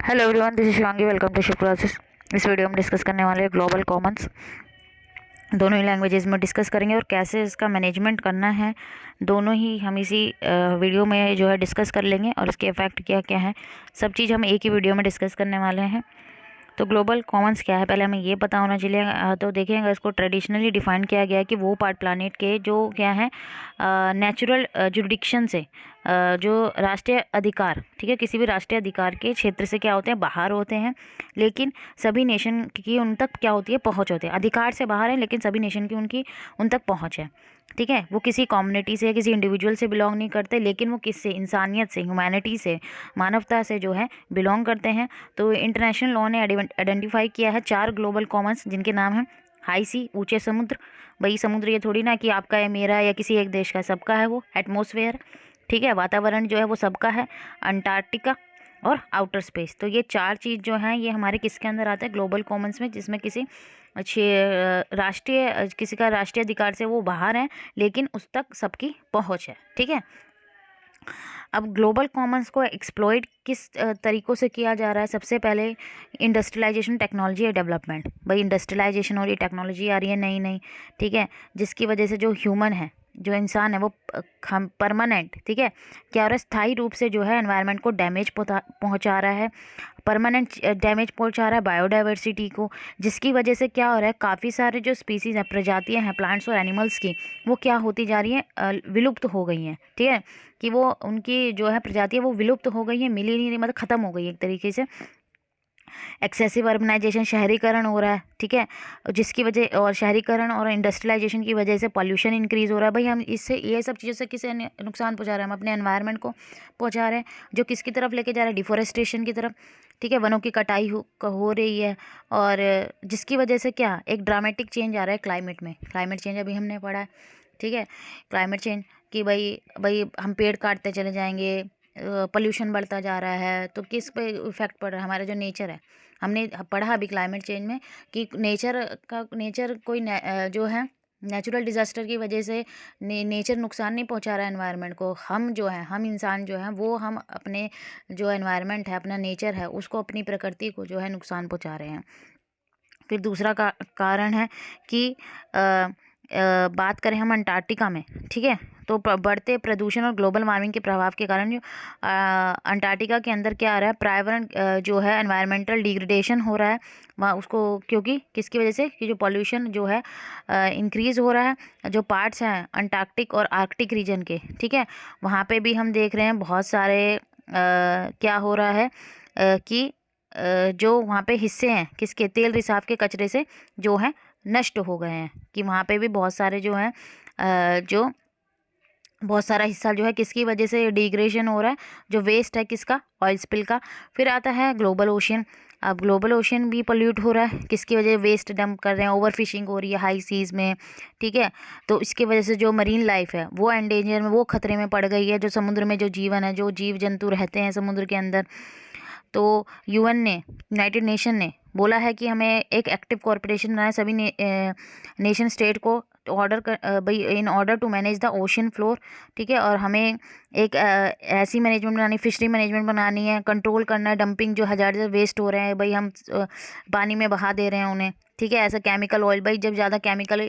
Hello everyone, this is Shivangi. Welcome to Shiv classes. इस video में discuss करने वाले ग्लोबल कॉमन्स दोनों ही लैंग्वेजेस में डिस्कस करेंगे और कैसे इसका मैनेजमेंट करना है दोनों ही हम इसी वीडियो में जो है डिस्कस कर लेंगे। और इसके इफ़ेक्ट क्या क्या है सब चीज़ हम एक ही वीडियो में डिस्कस करने वाले हैं। तो ग्लोबल कॉमन्स क्या है पहले हमें ये पता होना चाहिए। तो देखिएगा, इसको ट्रेडिशनली डिफाइन किया गया है कि वो पार्ट प्लानिट के जो क्या है नेचुरल जुरिडिक्शन से जो राष्ट्रीय अधिकार, ठीक है, किसी भी राष्ट्रीय अधिकार के क्षेत्र से क्या होते हैं, बाहर होते हैं, लेकिन सभी नेशन की उन तक क्या होती है, पहुंच होती है। अधिकार से बाहर है लेकिन सभी नेशन की उनकी उन तक पहुंच है। ठीक है, वो किसी कम्युनिटी से या किसी इंडिविजुअल से बिलोंग नहीं करते, लेकिन वो किससे, इंसानियत से, ह्यूमैनिटी से, मानवता से जो है बिलोंग करते हैं। तो इंटरनेशनल लॉ ने आइडेंटिफाई किया है 4 ग्लोबल कॉमन्स, जिनके नाम हैं हाई सी, ऊंचे समुद्र। भाई समुद्र ये थोड़ी ना कि आपका है, मेरा या किसी एक देश का, सबका है वो। एटमॉस्फेयर, ठीक है, वातावरण जो है वो सबका है। अंटार्कटिका और आउटर स्पेस। तो ये 4 चीज़ जो हैं ये हमारे किसके अंदर आते हैं, ग्लोबल कॉमन्स में, जिसमें किसी राष्ट्रीय किसी का राष्ट्रीय अधिकार से वो बाहर है लेकिन उस तक सबकी पहुंच है। ठीक है, अब ग्लोबल कॉमन्स को एक्सप्लॉइट किस तरीक़ों से किया जा रहा है। सबसे पहले इंडस्ट्रियलाइजेशन, टेक्नोलॉजी और डेवलपमेंट। भाई इंडस्ट्रियलाइजेशन और ये टेक्नोलॉजी आ रही है नई नई, ठीक है, जिसकी वजह से जो ह्यूमन है, जो इंसान है, वो हम परमानेंट, ठीक है, क्या हो रहा है, स्थायी रूप से जो है एनवायरनमेंट को डैमेज पहुंचा रहा है, परमानेंट डैमेज पहुंचा रहा है बायोडाइवर्सिटी को, जिसकी वजह से क्या हो रहा है, काफ़ी सारे जो स्पीसीज़ हैं, प्रजातियां हैं प्लांट्स और एनिमल्स की, वो क्या होती जा रही हैं, विलुप्त हो गई हैं। ठीक है, कि वो उनकी जो है प्रजातियां वो विलुप्त हो गई हैं, मिली नहीं रही, मतलब ख़त्म हो गई एक तरीके से। एक्सेसिव अर्बनाइजेशन, शहरीकरण हो रहा है, ठीक है, जिसकी वजह, और शहरीकरण और इंडस्ट्रियलाइजेशन की वजह से पॉल्यूशन इंक्रीज़ हो रहा है। भाई हम इससे ये सब चीज़ों से किसे नुकसान पहुंचा रहे हैं, हम अपने एनवायरनमेंट को पहुंचा रहे हैं, जो किसकी तरफ लेके जा रहा है, डिफोरेस्टेशन की तरफ। ठीक है, वनों की कटाई हो रही है, और जिसकी वजह से क्या, एक ड्रामेटिक चेंज आ रहा है क्लाइमेट में। क्लाइमेट चेंज अभी हमने पढ़ा है, ठीक है, क्लाइमेट चेंज कि भाई भाई हम पेड़ काटते चले जाएंगे, पोल्यूशन बढ़ता जा रहा है, तो किस पे इफेक्ट पड़ रहा है, हमारा जो नेचर है। हमने पढ़ा अभी क्लाइमेट चेंज में कि नेचर कोई जो है नेचुरल डिज़ास्टर की वजह से नेचर नुकसान नहीं पहुंचा रहा है एनवायरनमेंट को। हम जो है, हम इंसान जो हैं, वो हम अपने जो एनवायरनमेंट है, अपना नेचर है, उसको, अपनी प्रकृति को जो है नुकसान पहुंचा रहे हैं। फिर दूसरा कारण है कि बात करें हम अंटार्कटिका में, ठीक है, तो बढ़ते प्रदूषण और ग्लोबल वार्मिंग के प्रभाव के कारण जो अंटार्कटिका के अंदर क्या आ रहा है, पर्यावरण जो है एनवायरमेंटल डिग्रेडेशन हो रहा है वहाँ उसको, क्योंकि किसकी वजह से, कि जो पॉल्यूशन जो है इंक्रीज़ हो रहा है। जो पार्ट्स हैं अंटार्कटिक और आर्कटिक रीजन के, ठीक है, वहाँ पे भी हम देख रहे हैं बहुत सारे क्या हो रहा है कि जो वहाँ पे हिस्से हैं किसके, तेल रिसाव के कचरे से जो है नष्ट हो गए हैं, कि वहाँ पे भी बहुत सारे जो हैं जो बहुत सारा हिस्सा जो है किसकी वजह से डिग्रेडेशन हो रहा है, जो वेस्ट है किसका, ऑयल स्पिल का। फिर आता है ग्लोबल ओशियन। अब ग्लोबल ओशियन भी पोल्यूट हो रहा है, किसकी वजह, वेस्ट डंप कर रहे हैं, ओवर फिशिंग हो रही है हाई सीज़ में, ठीक है, तो इसकी वजह से जो मरीन लाइफ है वो एंडेंजर में, वो खतरे में पड़ गई है। जो समुद्र में जो जीवन है, जो जीव जंतु रहते हैं समुद्र के अंदर, तो यूएन ने, यूनाइटेड नेशन ने बोला है कि हमें एक एक्टिव कॉरपोरेशन बनाए सभी नेशन स्टेट को ऑर्डर कर भाई in order to manage the ocean floor, ठीक है, और हमें एक ऐसी मैनेजमेंट बनानी, फिशरी मैनेजमेंट बनानी है, कंट्रोल करना है डंपिंग, जो हज़ार वेस्ट हो रहे हैं भाई हम पानी में बहा दे रहे हैं उन्हें, ठीक है, ऐसा केमिकल ऑयल, भाई जब ज़्यादा केमिकल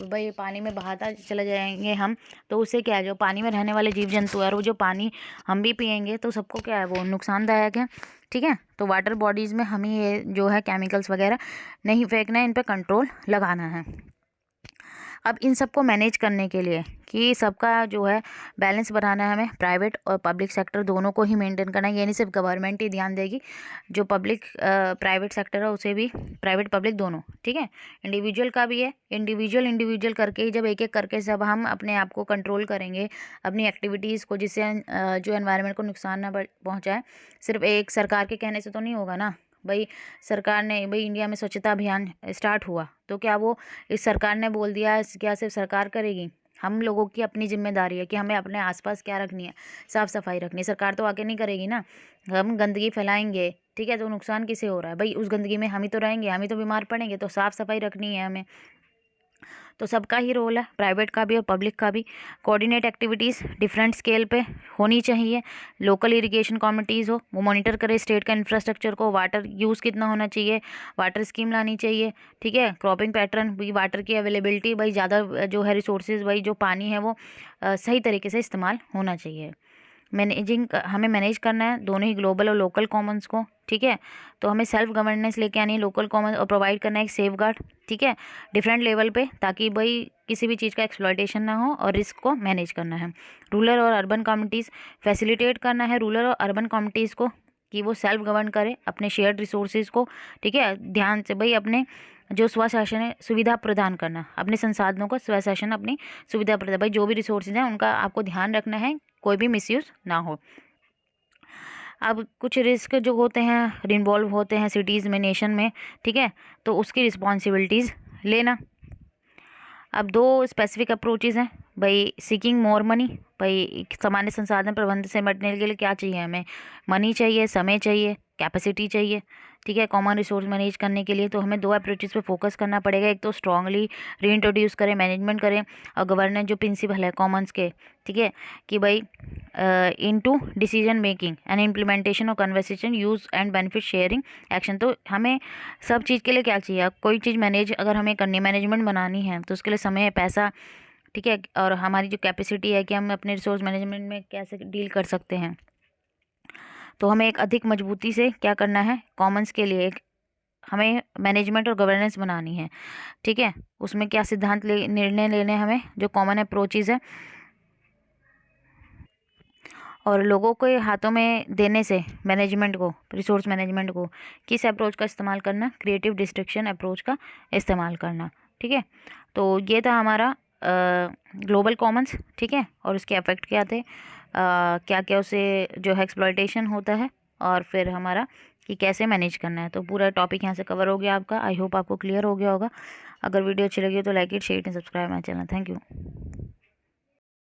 भाई पानी में बहाता चले जाएंगे हम, तो उससे क्या है, जो पानी में रहने वाले जीव जंतु है और वो जो पानी हम भी पियेंगे तो सबको क्या है, वो नुकसानदायक है। ठीक है, तो वाटर बॉडीज़ में हमें ये जो है केमिकल्स वगैरह नहीं फेंकना है, इन पर कंट्रोल लगाना है। अब इन सबको मैनेज करने के लिए, कि सबका जो है बैलेंस बनाना है, हमें प्राइवेट और पब्लिक सेक्टर दोनों को ही मेंटेन करना है। ये नहीं सिर्फ गवर्नमेंट ही ध्यान देगी, जो पब्लिक प्राइवेट सेक्टर है उसे भी, प्राइवेट पब्लिक दोनों, ठीक है, इंडिविजुअल का भी है। इंडिविजुअल करके ही, जब एक एक करके सब हम अपने आप को कंट्रोल करेंगे, अपनी एक्टिविटीज़ को, जिससे जो एनवायरनमेंट को नुकसान ना पहुँचाए, सिर्फ एक सरकार के कहने से तो नहीं होगा ना। भाई सरकार ने, भाई इंडिया में स्वच्छता अभियान स्टार्ट हुआ तो क्या वो इस सरकार ने बोल दिया, क्या सिर्फ सरकार करेगी? हम लोगों की अपनी जिम्मेदारी है कि हमें अपने आसपास क्या रखनी है, साफ़ सफाई रखनी है। सरकार तो आके नहीं करेगी ना, हम गंदगी फैलाएंगे, ठीक है, तो नुकसान किसे हो रहा है, भाई उस गंदगी में हम ही तो रहेंगे, हम ही तो बीमार पड़ेंगे, तो साफ़ सफाई रखनी है हमें। तो सबका ही रोल है, प्राइवेट का भी और पब्लिक का भी। कोऑर्डिनेट एक्टिविटीज़ डिफरेंट स्केल पे होनी चाहिए। लोकल इरिगेशन कमिटीज़ हो, वो मॉनिटर करे स्टेट का इंफ्रास्ट्रक्चर को, वाटर यूज़ कितना होना चाहिए, वाटर स्कीम लानी चाहिए, ठीक है। क्रॉपिंग पैटर्न भी, वाटर की अवेलेबिलिटी, भाई ज़्यादा जो है रिसोर्सेज, भाई जो पानी है वो सही तरीके से इस्तेमाल होना चाहिए। हमें मैनेज करना है दोनों ही ग्लोबल और लोकल कॉमन्स को, ठीक है। तो हमें सेल्फ गवर्नेंस लेके आनी है लोकल कॉमन और प्रोवाइड करना है एक सेफ गार्ड, ठीक है, डिफरेंट लेवल पे, ताकि भाई किसी भी चीज़ का एक्सप्लॉयटेशन ना हो, और रिस्क को मैनेज करना है। रूरल और अर्बन कम्युनिटीज़ फैसिलिटेट करना है रूरल और अर्बन कम्युनिटीज़ को कि वो सेल्फ गवर्न करे अपने शेयर्ड रिसोर्सेज को, ठीक है, ध्यान से भाई अपने जो स्वशासन है सुविधा प्रदान करना, अपने संसाधनों को स्वशासन अपनी सुविधा प्रदान, भाई जो भी रिसोर्सेज हैं उनका आपको ध्यान रखना है, कोई भी मिसयूज़ ना हो। अब कुछ रिस्क जो होते हैं इन्वॉल्व होते हैं सिटीज़ में, नेशन में, ठीक है, तो उसकी रिस्पॉन्सिबिलिटीज़ लेना। अब दो स्पेसिफिक अप्रोचेज़ हैं, भाई सीकिंग मोर मनी, भाई सामान्य संसाधन प्रबंधन से निपटने के लिए क्या चाहिए हमें, मनी चाहिए, समय चाहिए, कैपेसिटी चाहिए, ठीक है, कॉमन रिसोर्स मैनेज करने के लिए। तो हमें दो अप्रोचेज़ पे फोकस करना पड़ेगा, एक तो स्ट्रांगली रीइंट्रोड्यूस करें, मैनेजमेंट करें, और गवर्नेंस जो प्रिंसिपल है कॉमन्स के, ठीक है, कि भाई into decision making and implementation और conversation use and benefit sharing action. तो हमें सब चीज़ के लिए क्या चाहिए, अब कोई चीज़ मैनेज अगर हमें करनी, मैनेजमेंट बनानी है, तो उसके लिए समय, पैसा, ठीक है, और हमारी जो कैपेसिटी है कि हम अपने रिसोर्स मैनेजमेंट में कैसे डील कर सकते हैं। तो हमें एक अधिक मजबूती से क्या करना है, कॉमन्स के लिए एक हमें मैनेजमेंट और गवर्नेंस बनानी है, ठीक है। उसमें क्या सिद्धांत निर्णय लेने हमें, जो कॉमन अप्रोचेज़ है, और लोगों के हाथों में देने से मैनेजमेंट को, रिसोर्स मैनेजमेंट को किस अप्रोच का इस्तेमाल करना, क्रिएटिव डिस्ट्रक्शन अप्रोच का इस्तेमाल करना, ठीक है। तो ये था हमारा ग्लोबल कॉमन्स, ठीक है, और उसके इफेक्ट क्या थे, क्या क्या उसे जो है एक्सप्लॉयटेशन होता है, और फिर हमारा कि कैसे मैनेज करना है। तो पूरा टॉपिक यहाँ से कवर हो गया आपका। आई होप आपको क्लियर हो गया होगा। अगर वीडियो अच्छी लगी हो तो like it, share and subscribe my channel. Thank you.